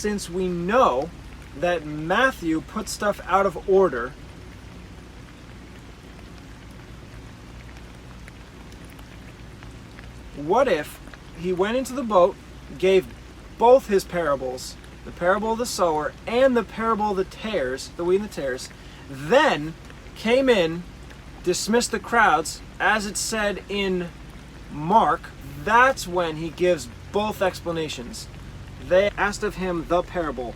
since we know that Matthew put stuff out of order, what if he went into the boat, gave both his parables, the parable of the sower and the parable of the tares, the wheat and the tares, then came in, dismissed the crowds, as it said in Mark? That's when he gives both explanations. They asked of him the parable.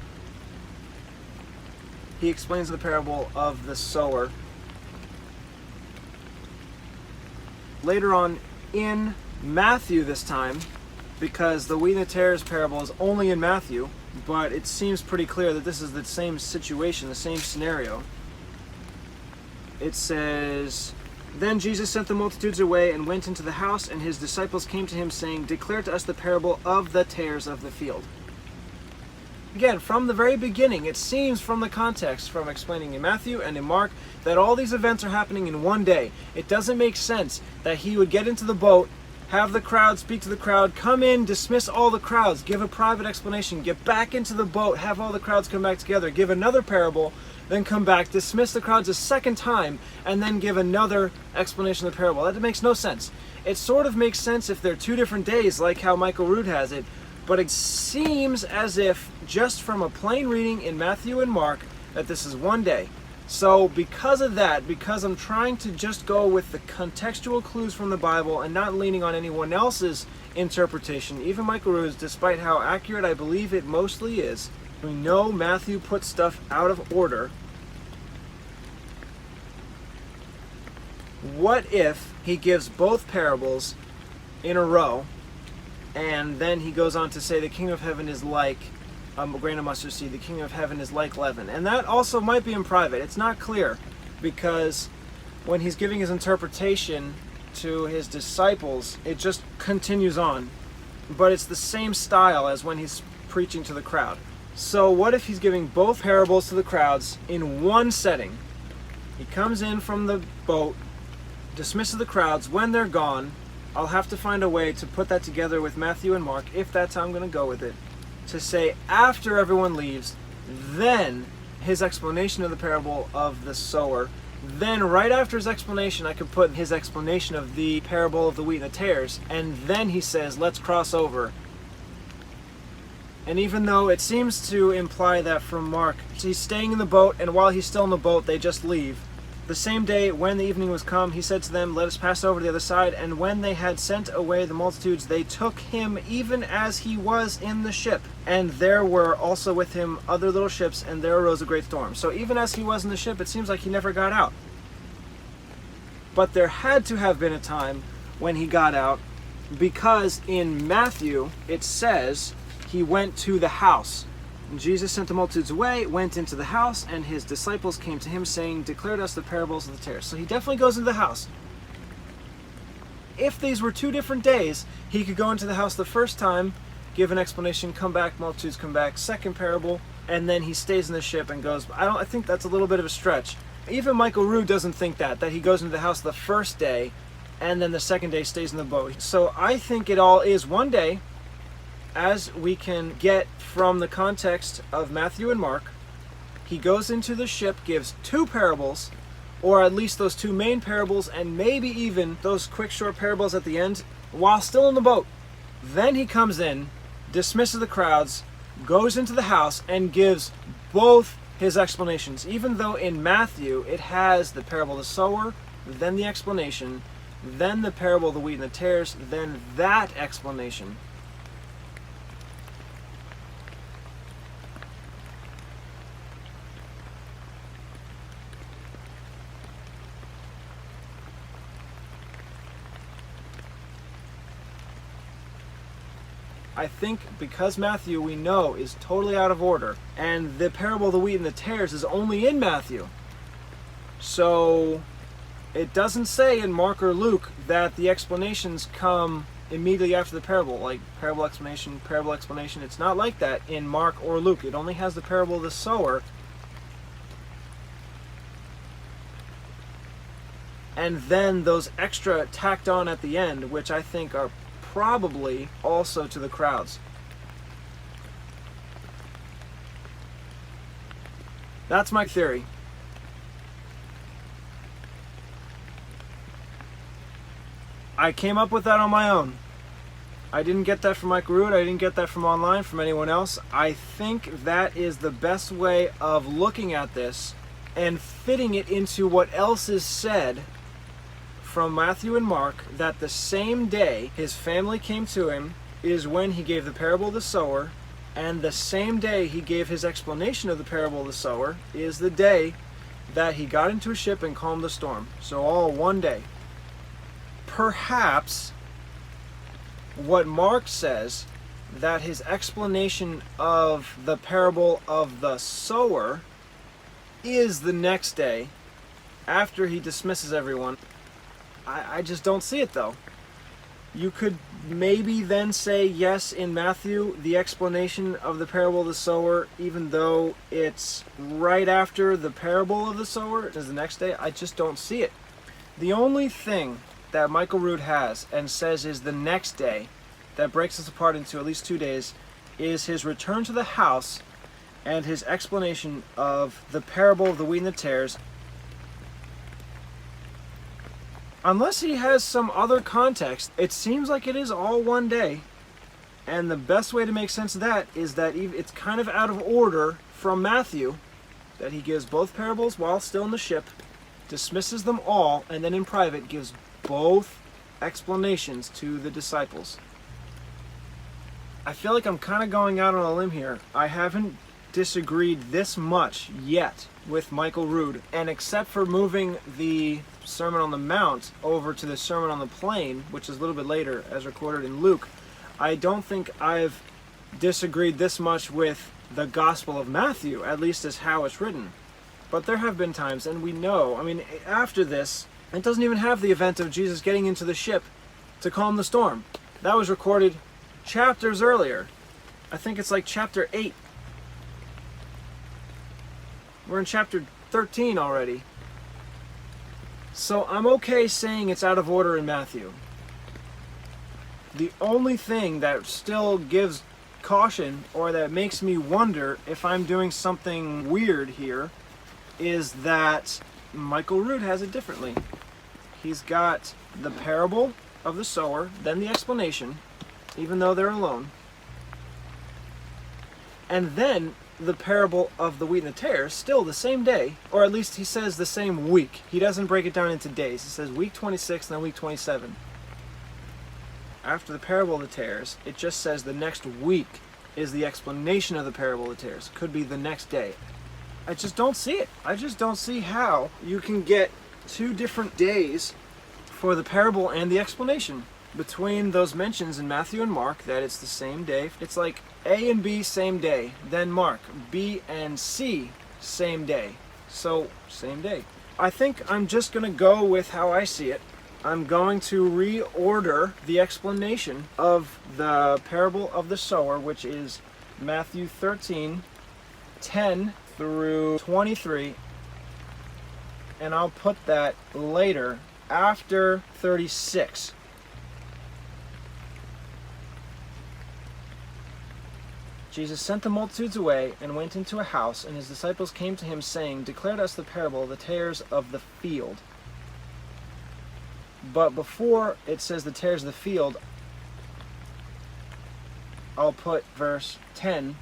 He explains the parable of the sower. Later on in Matthew this time, because the wheat and the tares parable is only in Matthew, but it seems pretty clear that this is the same situation, the same scenario. It says, "Then Jesus sent the multitudes away and went into the house, and his disciples came to him, saying, 'Declare to us the parable of the tares of the field.'" Again, from the very beginning, it seems from the context, from explaining in Matthew and in Mark, that all these events are happening in one day. It doesn't make sense that he would get into the boat, have the crowd, speak to the crowd, come in, dismiss all the crowds, give a private explanation, get back into the boat, have all the crowds come back together, give another parable, then come back, dismiss the crowds a second time, and then give another explanation of the parable. That makes no sense. It sort of makes sense if they're 2 different days, like how Michael Rood has it, but it seems as if, just from a plain reading in Matthew and Mark, that this is one day. So because of that, because I'm trying to just go with the contextual clues from the Bible and not leaning on anyone else's interpretation, even Michael Rood's, despite how accurate I believe it mostly is, we know Matthew put stuff out of order. What if he gives both parables in a row, and then he goes on to say the kingdom of heaven is like a grain of mustard seed, the kingdom of heaven is like leaven. And that also might be in private. It's not clear, because when he's giving his interpretation to his disciples, it just continues on. But it's the same style as when he's preaching to the crowd. So what if he's giving both parables to the crowds in one setting? He comes in from the boat, dismisses the crowds. When they're gone, I'll have to find a way to put that together with Matthew and Mark, if that's how I'm going to go with it, to say after everyone leaves, then his explanation of the parable of the sower. Then right after his explanation, I could put his explanation of the parable of the wheat and the tares, and then he says, let's cross over. And even though it seems to imply that from Mark, he's staying in the boat, and while he's still in the boat, they just leave. The same day, when the evening was come, he said to them, let us pass over to the other side. And when they had sent away the multitudes, they took him even as he was in the ship. And there were also with him other little ships, and there arose a great storm. So even as he was in the ship, it seems like he never got out. But there had to have been a time when he got out, because in Matthew, it says he went to the house. And Jesus sent the multitudes away, went into the house, and his disciples came to him, saying, declare to us the parables of the tares. So he definitely goes into the house. If these were 2 different days, he could go into the house the first time, give an explanation, come back, multitudes come back, second parable, and then he stays in the ship and goes. I think that's a little bit of a stretch. Even Michael Rood doesn't think that he goes into the house the first day, and then the second day stays in the boat. So I think it all is one day, as we can get from the context of Matthew and Mark. He goes into the ship, gives 2 parables, or at least those 2 main parables, and maybe even those quick short parables at the end, while still in the boat. Then he comes in, dismisses the crowds, goes into the house, and gives both his explanations. Even though in Matthew it has the parable of the sower, then the explanation, then the parable of the wheat and the tares, then that explanation. I think because Matthew, we know, is totally out of order, and the parable of the wheat and the tares is only in Matthew. So it doesn't say in Mark or Luke that the explanations come immediately after the parable, like parable explanation, parable explanation. It's not like that in Mark or Luke. It only has the parable of the sower. And then those extra tacked on at the end, which I think are probably also to the crowds. That's my theory. I came up with that on my own. I didn't get that from Mike Rood. I didn't get that from online, from anyone else. I think that is the best way of looking at this and fitting it into what else is said from Matthew and Mark, that the same day his family came to him is when he gave the parable of the sower, and the same day he gave his explanation of the parable of the sower is the day that he got into a ship and calmed the storm. So all one day. Perhaps what Mark says, that his explanation of the parable of the sower is the next day after he dismisses everyone. I just don't see it though. You could maybe then say yes, in Matthew, the explanation of the parable of the sower, even though it's right after the parable of the sower, is the next day. I just don't see it. The only thing that Michael Rood has and says is the next day, that breaks this apart into at least 2 days, is his return to the house and his explanation of the parable of the wheat and the tares. Unless he has some other context, it seems like it is all one day. And the best way to make sense of that is that it's kind of out of order from Matthew, that he gives both parables while still in the ship, dismisses them all, and then in private gives both explanations to the disciples. I feel like I'm kind of going out on a limb here. I haven't disagreed this much yet with Michael Rood, and except for moving the Sermon on the Mount over to the Sermon on the Plain, which is a little bit later as recorded in Luke, I don't think I've disagreed this much with the Gospel of Matthew, at least as how it's written. But there have been times, and we know, I mean, after this, it doesn't even have the event of Jesus getting into the ship to calm the storm. That was recorded chapters earlier. I think it's like chapter 8. We're in chapter 13 already. So I'm okay saying it's out of order in Matthew. The only thing that still gives caution, or that makes me wonder if I'm doing something weird here, is that Michael Rood has it differently. He's got the parable of the sower, then the explanation, even though they're alone, and then the parable of the wheat and the tares, still the same day, or at least he says the same week. He doesn't break it down into days. He says week 26 and then week 27. After the parable of the tares, it just says the next week is the explanation of the parable of the tares. Could be the next day. I just don't see it. I just don't see how you can get 2 different days for the parable and the explanation between those mentions in Matthew and Mark, that it's the same day. It's like A and B same day, then Mark, B and C same day. So, same day. I think I'm just going to go with how I see it. I'm going to reorder the explanation of the parable of the sower, which is Matthew 13, 10 through 23, and I'll put that later after 36. Jesus sent the multitudes away and went into a house, and his disciples came to him, saying, "Declare to us the parable of the tares of the field." But before it says the tares of the field, I'll put verse 10.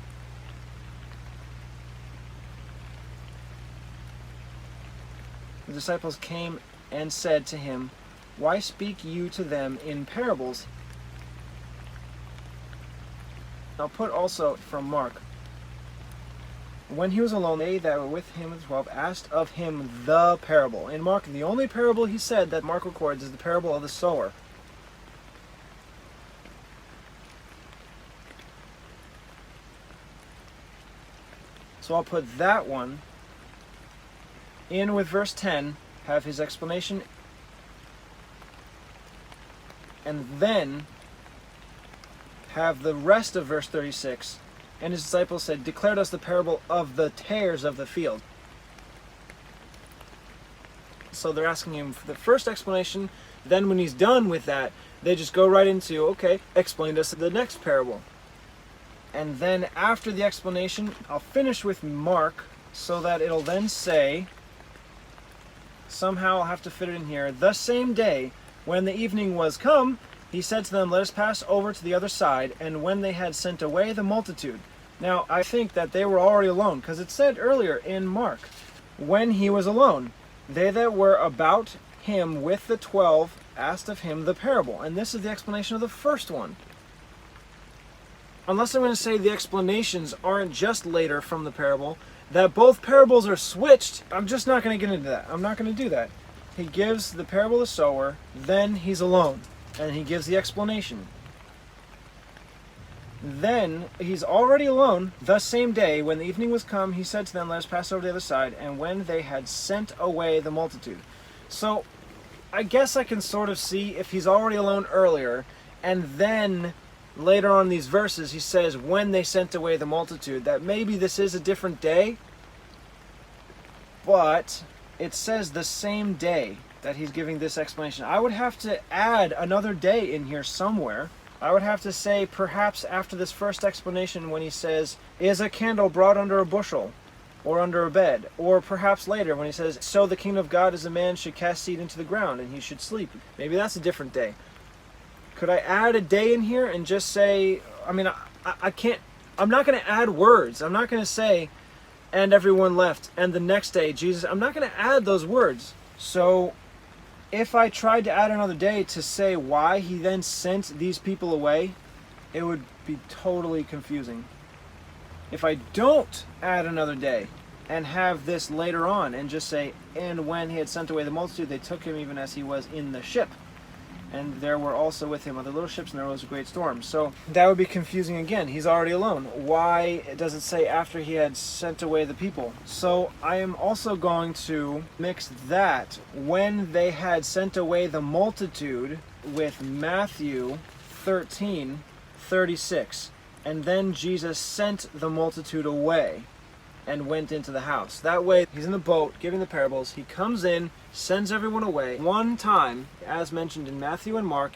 The disciples came and said to him, "Why speak you to them in parables?" I'll put also from Mark. When he was alone, they that were with him, the 12, asked of him the parable. In Mark, the only parable he said that Mark records is the parable of the sower. So I'll put that one in with verse 10, have his explanation, and then have the rest of verse 36. And his disciples said, "Declare to us the parable of the tares of the field." So they're asking him for the first explanation. Then when he's done with that, they just go right into, okay, explain to us the next parable. And then after the explanation, I'll finish with Mark so that it'll then say, somehow I'll have to fit it in here, the same day when the evening was come, he said to them, let us pass over to the other side. And when they had sent away the multitude. Now, I think that they were already alone, because it said earlier in Mark, when he was alone, they that were about him with the 12 asked of him the parable. And this is the explanation of the first one. Unless I'm going to say the explanations aren't just later from the parable, that both parables are switched, I'm just not going to get into that. I'm not going to do that. He gives the parable of the sower, then he's alone, and he gives the explanation. Then he's already alone. The same day, when the evening was come, he said to them, let us pass over to the other side. And when they had sent away the multitude. So I guess I can sort of see if he's already alone earlier, and then later on in these verses he says when they sent away the multitude, that maybe this is a different day, but it says the same day that he's giving this explanation. I would have to add another day in here somewhere. I would have to say perhaps after this first explanation when he says, is a candle brought under a bushel or under a bed? Or perhaps later when he says, so the kingdom of God is a man should cast seed into the ground and he should sleep. Maybe that's a different day. Could I add a day in here and just say, I mean, I can't, I'm not going to add words. I'm not going to say, and everyone left, and the next day Jesus, I'm not going to add those words. So if I tried to add another day to say why he then sent these people away, it would be totally confusing. If I don't add another day and have this later on and just say, and when he had sent away the multitude, they took him even as he was in the ship. And there were also with him other little ships, and there was a great storm. So that would be confusing again. He's already alone. Why does it say after he had sent away the people? So I am also going to mix that when they had sent away the multitude with Matthew 13:36. And then Jesus sent the multitude away and went into the house. That way, he's in the boat giving the parables. He comes in, sends everyone away. One time, as mentioned in Matthew and Mark,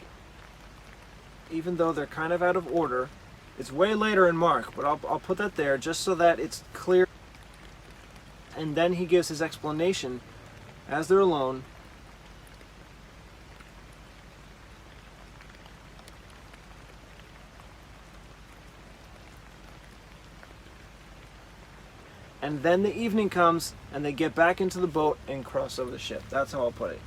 even though they're kind of out of order, it's way later in Mark, but I'll put that there just so that it's clear. And then he gives his explanation as they're alone. And then the evening comes, and they get back into the boat and cross over the ship. That's how I'll put it.